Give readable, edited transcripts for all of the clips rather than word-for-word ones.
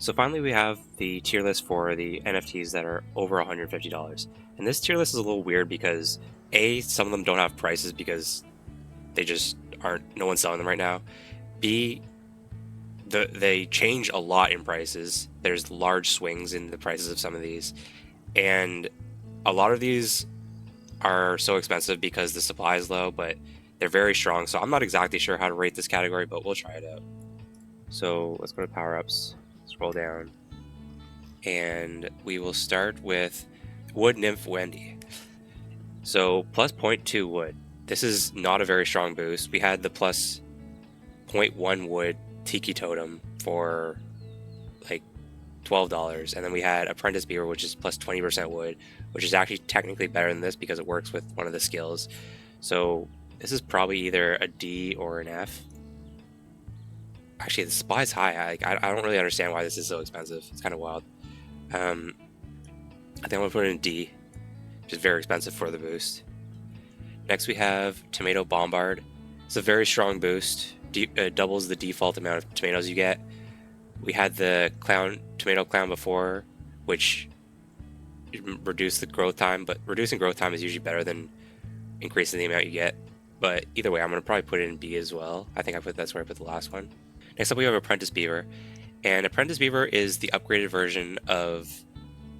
So finally we have the tier list for the NFTs that are over $150. And this tier list is a little weird because A, some of them don't have prices because they just aren't, no one's selling them right now. B, they change a lot in prices. There's large swings in the prices of some of these. And a lot of these are so expensive because the supply is low, but they're very strong. So I'm not exactly sure how to rate this category, but we'll try it out. So let's go to power-ups, scroll down, and we will start with Wood Nymph Wendy. So plus 0.2 wood. This is not a very strong boost. We had the plus 0.1 wood Tiki Totem for like $12, and then we had Apprentice Beaver, which is plus 20% wood, which is actually technically better than this because it works with one of the skills. So this is probably either a D or an F. Actually, the supply is high. I don't really understand why this is so expensive. It's kind of wild. I think I'm gonna put it in D, which is very expensive for the boost. Next we have Tomato Bombard. It's a very strong boost. Doubles the default amount of tomatoes you get. We had the Tomato Clown before, which reduced the growth time, but reducing growth time is usually better than increasing the amount you get. But either way, I'm going to probably put it in B as well. I think that's where I put the last one. Next up we have Apprentice Beaver. And Apprentice Beaver is the upgraded version of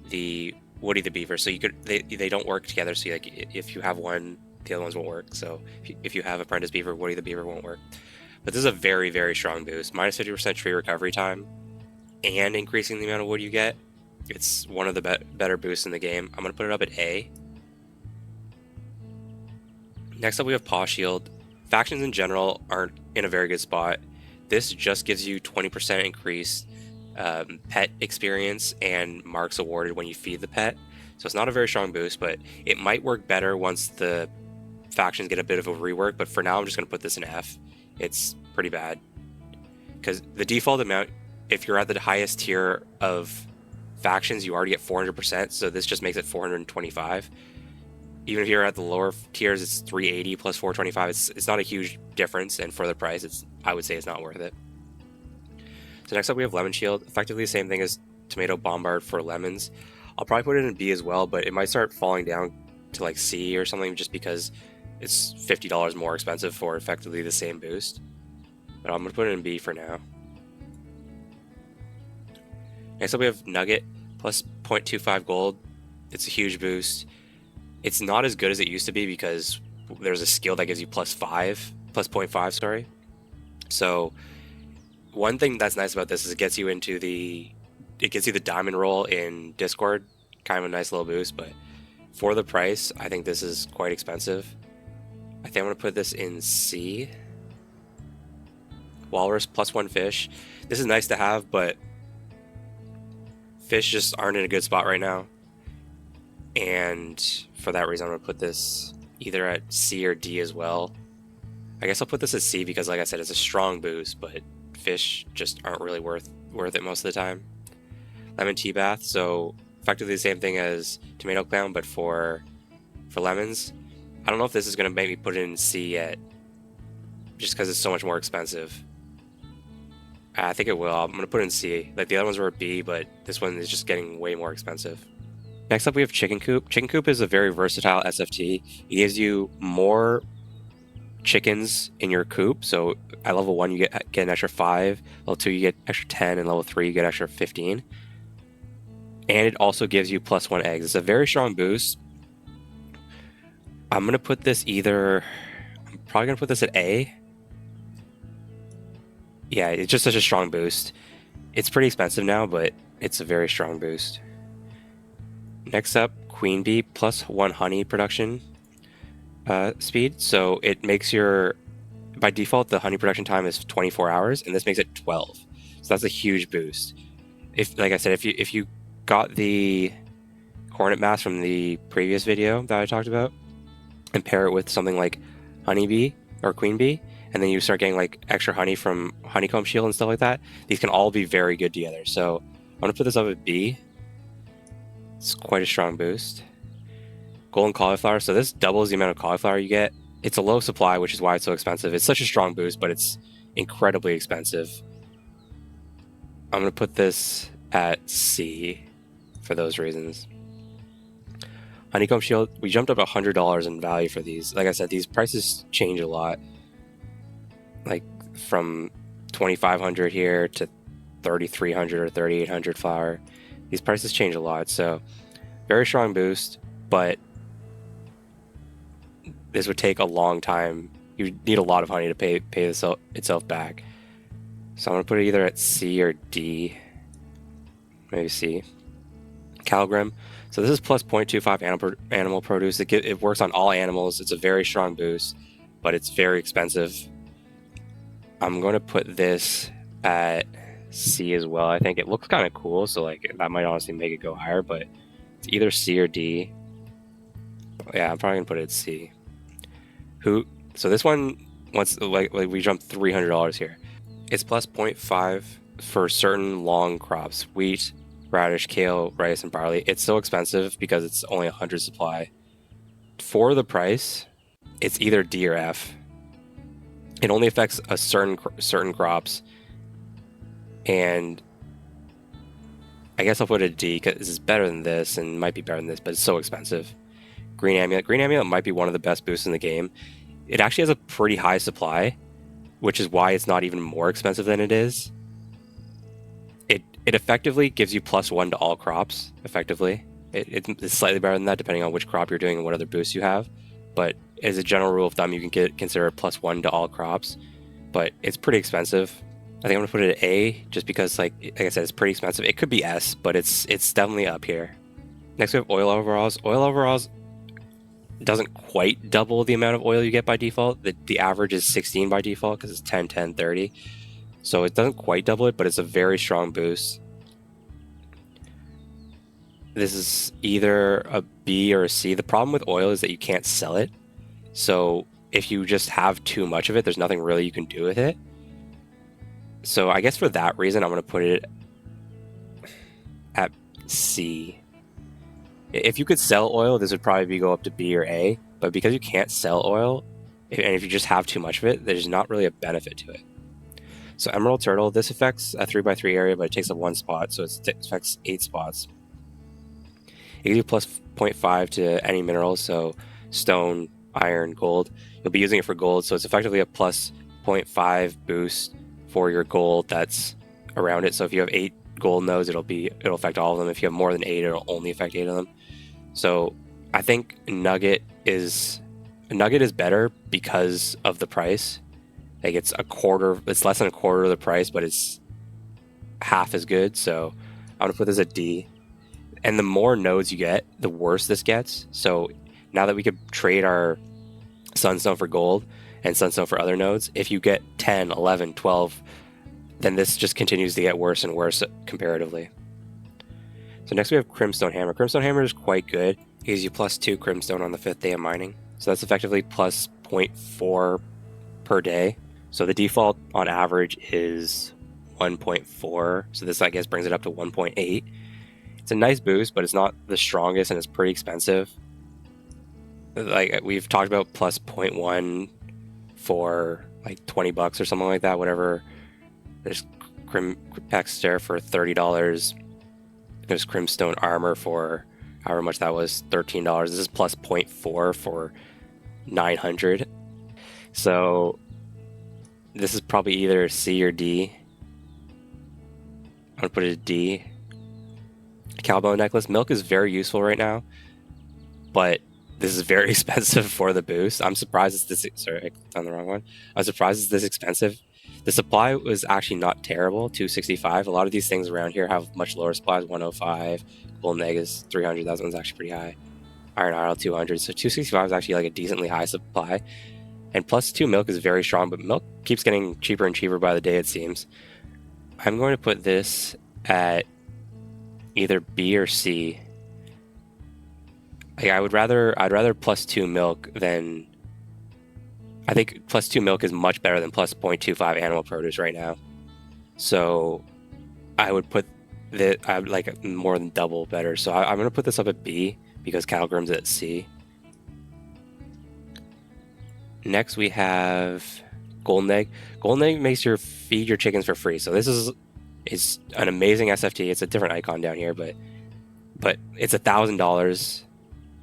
the Woody the Beaver. So they don't work together. So like if you have one, the other ones won't work. So if you have Apprentice Beaver, Woody the Beaver won't work. But this is a very, very strong boost. Minus 50% tree recovery time and increasing the amount of wood you get. It's one of the better boosts in the game. I'm going to put it up at A. Next up we have Paw Shield. Factions in general aren't in a very good spot. This just gives you 20% increased pet experience and marks awarded when you feed the pet. So it's not a very strong boost, but it might work better once the factions get a bit of a rework. But for now, I'm just going to put this in F. It's pretty bad. Because the default amount, if you're at the highest tier of factions, you already get 400%. So this just makes it 425. Even if you're at the lower tiers, it's 380 plus 425. It's not a huge difference, and for the price, I would say it's not worth it. So next up we have Lemon Shield. Effectively the same thing as Tomato Bombard for lemons. I'll probably put it in B as well, but it might start falling down to like C or something just because it's $50 more expensive for effectively the same boost. But I'm going to put it in B for now. Next up we have Nugget, plus 0.25 gold. It's a huge boost. It's not as good as it used to be because there's a skill that gives you plus 0.5, sorry. So one thing that's nice about this is it gets you the diamond roll in Discord, kind of a nice little boost, but for the price, I think this is quite expensive. I think I'm going to put this in C. Walrus, plus 1 fish. This is nice to have, but fish just aren't in a good spot right now. And for that reason, I'm going to put this either at C or D as well. I guess I'll put this at C because, like I said, it's a strong boost, but fish just aren't really worth it most of the time. Lemon Tea Bath, so effectively the same thing as Tomato Clown, but for lemons. I don't know if this is going to make me put it in C yet, just because it's so much more expensive. I think it will. I'm going to put it in C. Like the other ones were B, but this one is just getting way more expensive. Next up we have Chicken Coop. Chicken Coop is a very versatile SFT. It gives you more chickens in your coop. So at level 1 you get an extra 5, level 2 you get extra 10, and level 3 you get extra 15. And it also gives you plus 1 eggs. It's a very strong boost. I'm probably going to put this at A. Yeah, it's just such a strong boost. It's pretty expensive now, but it's a very strong boost. Next up, Queen Bee, plus 1 honey production speed. So it makes by default, the honey production time is 24 hours, and this makes it 12. So that's a huge boost. Like I said, if you got the Hornet Mask from the previous video that I talked about, and pair it with something like Honeybee or Queen Bee, and then you start getting like extra honey from Honeycomb Shield and stuff like that, these can all be very good together. So I'm going to put this up at B. It's quite a strong boost. Golden Cauliflower, so this doubles the amount of cauliflower you get. It's a low supply, which is why it's so expensive. It's such a strong boost, but it's incredibly expensive. I'm going to put this at C for those reasons. Honeycomb Shield, we jumped up $100 in value for these. Like I said, these prices change a lot. Like from 2,500 here to 3,300 or 3,800 flower. These prices change a lot, so very strong boost, but this would take a long time. You need a lot of honey to pay itself back. So I'm going to put it either at C or D. Maybe C. Cattlegrim. So this is plus 0.25 animal produce. It works on all animals. It's a very strong boost, but it's very expensive. I'm going to put this at C as well. I think it looks kind of cool, so like that might honestly make it go higher, but it's either C or D. Yeah, I'm probably going to put it at C. Hoot. So this one, once like we jumped $300 here. It's plus 0.5 for certain long crops: wheat, radish, kale, rice, and barley. It's so expensive because it's only 100 supply. For the price, it's either D or F. It only affects a certain crops, and I guess I'll put it at D because this is better than this and might be better than this, but it's so expensive. Green Amulet. Green Amulet might be one of the best boosts in the game. It actually has a pretty high supply, which is why it's not even more expensive than it is. It effectively gives you +1 to all crops, effectively. It's slightly better than that depending on which crop you're doing and what other boosts you have. But as a general rule of thumb, you can consider it +1 to all crops. But it's pretty expensive. I think I'm going to put it at A just because, like I said, it's pretty expensive. It could be S, but it's definitely up here. Next we have oil overalls. Oil overalls doesn't quite double the amount of oil you get by default. The average is 16 by default because it's 10, 10, 30. So it doesn't quite double it, but it's a very strong boost. This is either a B or a C. The problem with oil is that you can't sell it. So if you just have too much of it, there's nothing really you can do with it. So I guess for that reason, I'm going to put it at C. If you could sell oil, this would probably go up to B or A. But because you can't sell oil, and if you just have too much of it, there's not really a benefit to it. So Emerald Turtle, this affects a 3x3 area, but it takes up 1 spot, so it affects 8 spots. It gives you plus 0.5 to any minerals, so stone, iron, gold. You'll be using it for gold, so it's effectively a plus 0.5 boost for your gold that's around it. So if you have 8 gold nodes, it'll affect all of them. If you have more than 8, it'll only affect 8 of them. So I think Nugget is better because of the price. Like it's less than a quarter of the price, but it's half as good. So I'm gonna put this at D. And the more nodes you get, the worse this gets. So now that we could trade our Sunstone for gold and Sunstone for other nodes, if you get 10, 11, 12, then this just continues to get worse and worse comparatively. So next we have Crimstone Hammer. Crimstone Hammer is quite good. It gives you +2 Crimstone on the 5th day of mining. So that's effectively plus 0.4 per day. So the default on average is 1.4. So this, I guess, brings it up to 1.8. It's a nice boost, but it's not the strongest and it's pretty expensive. Like we've talked about, plus 0.1 for like $20 or something like that. Whatever. There's Crimpex there for $30. There's Crimstone Armor for however much that was, $13. This is plus 0.4 for 900. So this is probably either C or D. I'm gonna put it at D. Cowbell Necklace. Milk is very useful right now, but this is very expensive for the boost. I'm surprised it's this. Sorry, I clicked on the wrong one. I'm surprised it's this expensive. The supply was actually not terrible, 265. A lot of these things around here have much lower supplies, 105. Golden Egg is 300. That one's actually pretty high. Iron Idol 200. So 265 is actually like a decently high supply. And +2 milk is very strong, but milk keeps getting cheaper and cheaper by the day, it seems. I'm going to put this at either B or C. Like I'd rather +2 milk than. I think +2 milk is much better than plus 0.25 animal produce right now. So I would put that. I would like more than double better. So I'm going to put this up at B because Cattlegrim's at C. Next we have Golden Egg. Golden Egg makes you feed your chickens for free. So this is is an amazing SFT. It's a different icon down here, but it's $1,000.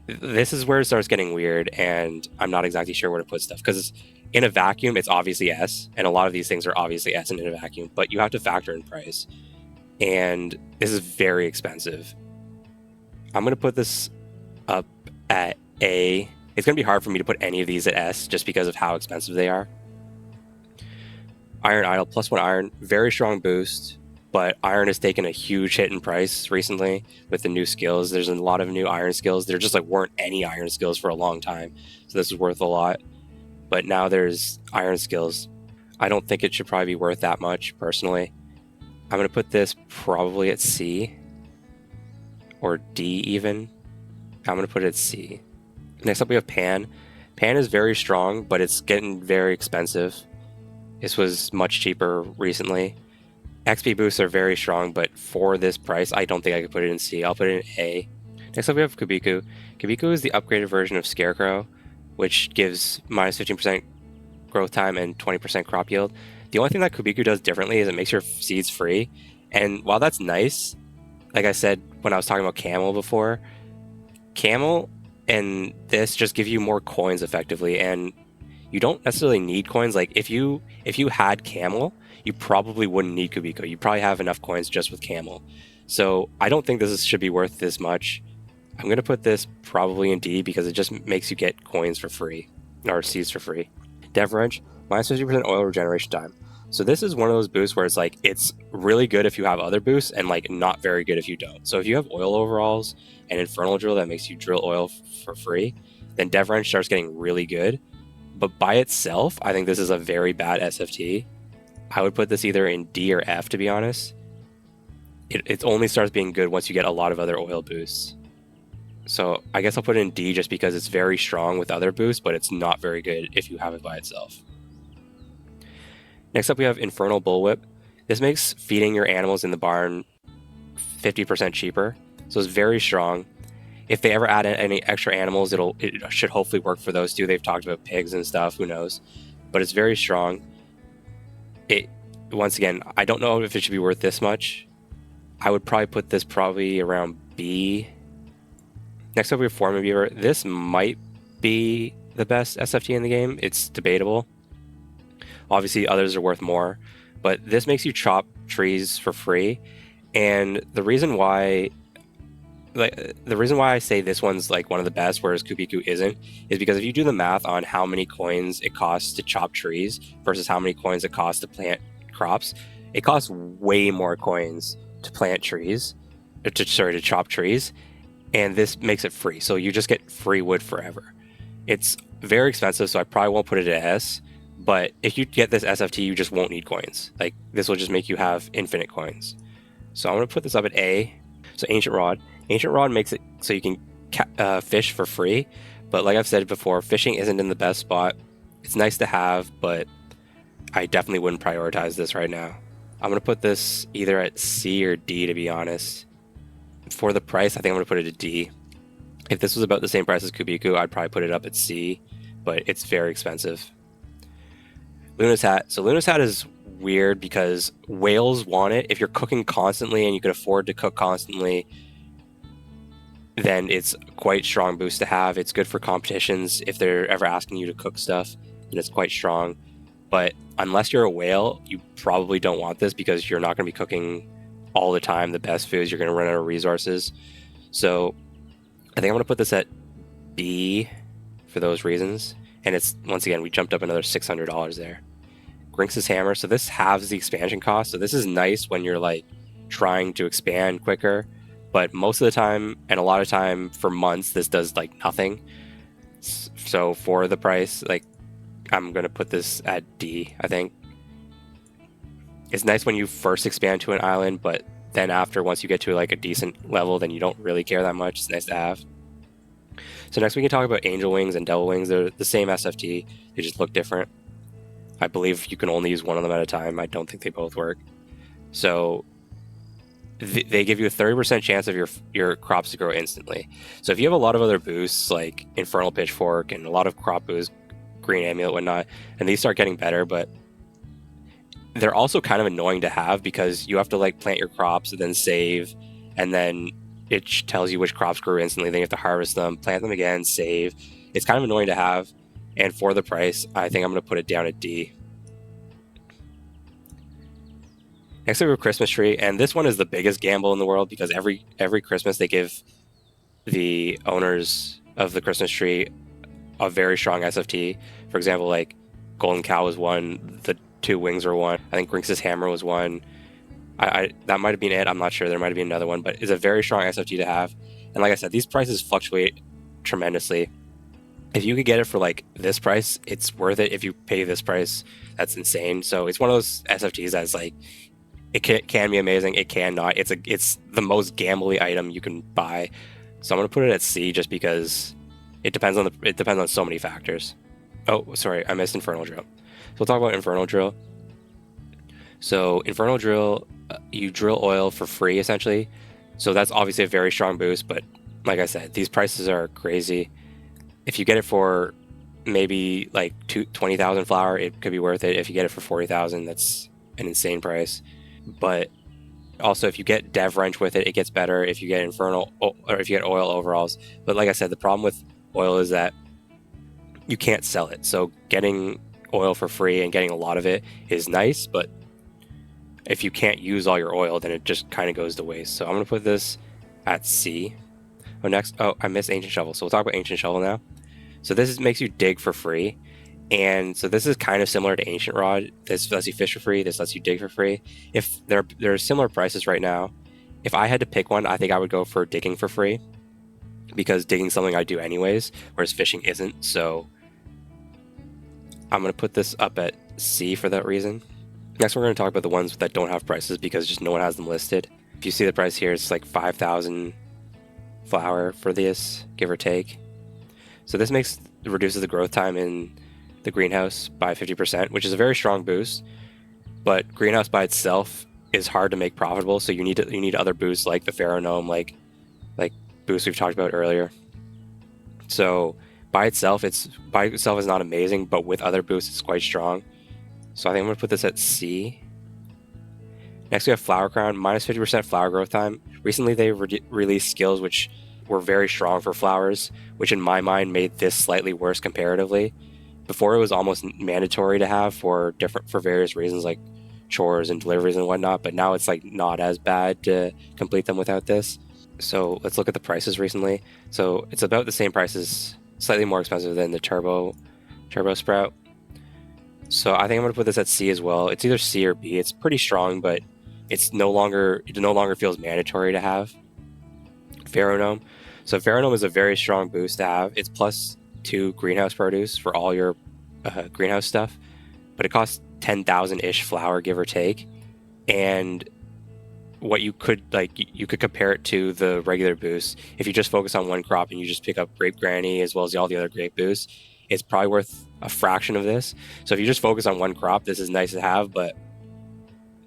This is where it starts getting weird, and I'm not exactly sure where to put stuff, because in a vacuum, it's obviously S, and a lot of these things are obviously S in a vacuum, but you have to factor in price, and this is very expensive. I'm going to put this up at A. It's going to be hard for me to put any of these at S just because of how expensive they are. Iron Idol, +1 iron, very strong boost, but iron has taken a huge hit in price recently with the new skills. There's a lot of new iron skills. There just like weren't any iron skills for a long time, so this is worth a lot. But now there's iron skills. I don't think it should probably be worth that much, personally. I'm going to put this probably at C, or D even. I'm going to put it at C. Next up we have Pan. Pan is very strong, but it's getting very expensive. This was much cheaper recently. XP boosts are very strong, but for this price, I don't think I could put it in C. I'll put it in A. Next up we have Kubiku. Kubiku is the upgraded version of Scarecrow, which gives minus 15% growth time and 20% crop yield. The only thing that Kubiku does differently is it makes your seeds free. And while that's nice, like I said when I was talking about Camel before, Camel and this just give you more coins effectively, and you don't necessarily need coins. Like if you had Camel, you probably wouldn't need Kubiku. You probably have enough coins just with Camel. So I don't think this should be worth this much. I'm going to put this probably in D because it just makes you get coins for free, or seeds for free. Dev Wrench, minus 50% oil regeneration time. So this is one of those boosts where it's like, it's really good if you have other boosts and like not very good if you don't. So if you have oil overalls and Infernal Drill that makes you drill oil for free, then Dev Wrench starts getting really good. But by itself, I think this is a very bad SFT. I would put this either in D or F, to be honest. It only starts being good once you get a lot of other oil boosts. So I guess I'll put it in D just because it's very strong with other boosts, but it's not very good if you have it by itself. Next up we have Infernal Bullwhip. This makes feeding your animals in the barn 50% cheaper, so it's very strong. If they ever add any extra animals, it should hopefully work for those too. They've talked about pigs and stuff, who knows. But it's very strong. Once again, I don't know if it should be worth this much. I would probably put this probably around B. Next up we have Foreman Beaver. This might be the best SFT in the game. It's debatable. Obviously others are worth more, but this makes you chop trees for free. And the reason why I say this one's like one of the best, whereas Kubiku isn't, is because if you do the math on how many coins it costs to chop trees versus how many coins it costs to plant crops, it costs way more coins to plant trees, to chop trees, and this makes it free. So you just get free wood forever. It's very expensive, so I probably won't put it at S, but if you get this SFT, you just won't need coins. Like, this will just make you have infinite coins. So I'm going to put this up at A. So Ancient Rod. Ancient Rod makes it so you can fish for free, but like I've said before, fishing isn't in the best spot. It's nice to have, but I definitely wouldn't prioritize this right now. I'm going to put this either at C or D, to be honest. For the price, I think I'm going to put it at D. If this was about the same price as Kubiku, I'd probably put it up at C, but it's very expensive. Luna's Hat. So Luna's Hat is weird because whales want it. If you're cooking constantly and you can afford to cook constantly, then it's quite strong boost to have. It's good for competitions if they're ever asking you to cook stuff, and it's quite strong. But unless you're a whale, you probably don't want this because you're not going to be cooking all the time the best foods. You're going to run out of resources. So I think I'm going to put this at B for those reasons. And it's, once again, we jumped up another $600 there. Grinx's Hammer. So this halves the expansion cost. So this is nice when you're like trying to expand quicker. But most of the time, and a lot of time for months, this does like nothing. So for the price, like, I'm going to put this at D, I think. It's nice when you first expand to an island, but then after, once you get to like a decent level, then you don't really care that much. It's nice to have. So next we can talk about Angel Wings and Devil Wings. They're the same SFT, they just look different. I believe you can only use one of them at a time. I don't think they both work. So they give you a 30% chance of your crops to grow instantly. So if you have a lot of other boosts like Infernal Pitchfork and a lot of crop boosts, Green Amulet, whatnot, and these start getting better, but they're also kind of annoying to have because you have to like plant your crops and then save, and then it tells you which crops grew instantly. Then you have to harvest them, plant them again, save. It's kind of annoying to have, and for the price, I think I'm going to put it down at D. Next we have a Christmas tree, and this one is the biggest gamble in the world because every Christmas they give the owners of the Christmas tree a very strong SFT. For example, like Golden Cow was one, the 2 wings were one. I think Grinx's hammer was one. That might have been it. I'm not sure. There might have been another one, but it's a very strong SFT to have. And like I said, these prices fluctuate tremendously. If you could get it for like this price, it's worth it. If you pay this price, that's insane. So it's one of those SFTs that's like, it can be amazing. It can not. It's the most gambly item you can buy. So I'm gonna put it at C just because it depends on so many factors. Oh, sorry, I missed Infernal Drill. So we'll talk about Infernal Drill. So Infernal Drill, you drill oil for free essentially. So that's obviously a very strong boost, but like I said, these prices are crazy. If you get it for maybe like 20,000 flour, it could be worth it. If you get it for 40,000, that's an insane price. But also, if you get Dev Wrench with it, it gets better. If you get Infernal, or if you get oil overalls. But like I said, the problem with oil is that you can't sell it. So getting oil for free and getting a lot of it is nice, but if you can't use all your oil, then it just kind of goes to waste. So I'm going to put this at C. Oh, I missed Ancient Shovel. So we'll talk about Ancient Shovel now. So this makes you dig for free. And so this is kind of similar to Ancient Rod. This lets you fish for free. This lets you dig for free. If there are similar prices right now, if I had to pick one, I think I would go for digging for free. Because digging is something I do anyways, whereas fishing isn't. So I'm going to put this up at C for that reason. Next, we're going to talk about the ones that don't have prices because just no one has them listed. If you see the price here, it's like 5,000 flour for this, give or take. So this reduces the growth time in the greenhouse by 50%, which is a very strong boost. But greenhouse by itself is hard to make profitable, so you need other boosts like the Pharaoh Gnome, like boosts we've talked about earlier. So by itself is not amazing, but with other boosts, it's quite strong. So I think I'm going to put this at C. Next, we have Flower Crown, minus 50% flower growth time. Recently, they released skills which were very strong for flowers, which in my mind made this slightly worse comparatively. Before, it was almost mandatory to have for various reasons like chores and deliveries and whatnot, but now it's like not as bad to complete them without this. So let's look at the prices recently. So it's about the same prices, slightly more expensive than the Turbo Sprout. So I think I'm going to put this at C as well. It's either C or B. It's pretty strong, but it no longer feels mandatory to have. Pharaoh Gnome. So Pharaoh Gnome is a very strong boost to have. It's +2 greenhouse produce for all your greenhouse stuff, but it costs 10,000-ish flour, give or take. And what you could compare it to the regular boost. If you just focus on one crop and you just pick up Grape Granny as well as all the other grape boosts, it's probably worth a fraction of this. So if you just focus on one crop, this is nice to have, but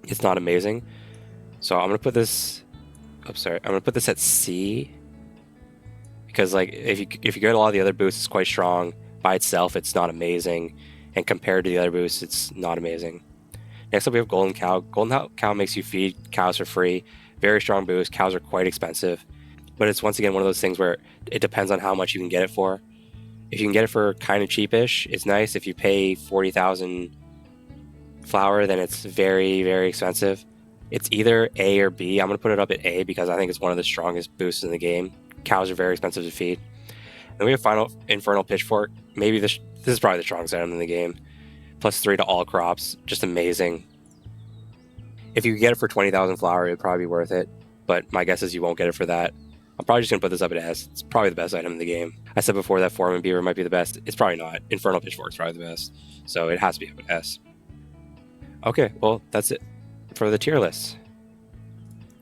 it's not amazing. So I'm gonna put this. I'm gonna put this at C because like if you get a lot of the other boosts, it's quite strong by itself. It's not amazing, and compared to the other boosts, it's not amazing. Next up, we have Golden Cow. Golden Cow makes you feed cows for free. Very strong boost. Cows are quite expensive, but it's once again one of those things where it depends on how much you can get it for. If you can get it for kind of cheapish, it's nice. If you pay 40,000 flour, then it's very, very expensive. It's either A or B. I'm going to put it up at A because I think it's one of the strongest boosts in the game. Cows are very expensive to feed. Then we have final Infernal Pitchfork. Maybe this is probably the strongest item in the game. +3 to all crops. Just amazing. If you get it for 20,000 flour, it would probably be worth it. But my guess is you won't get it for that. I'm probably just going to put this up at S. It's probably the best item in the game. I said before that Foreman Beaver might be the best. It's probably not. Infernal Pitchfork is probably the best. So it has to be up at S. Okay, well, that's it for the tier list.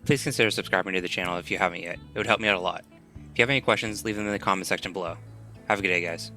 Please consider subscribing to the channel if you haven't yet. It would help me out a lot. If you have any questions, leave them in the comment section below. Have a good day, guys.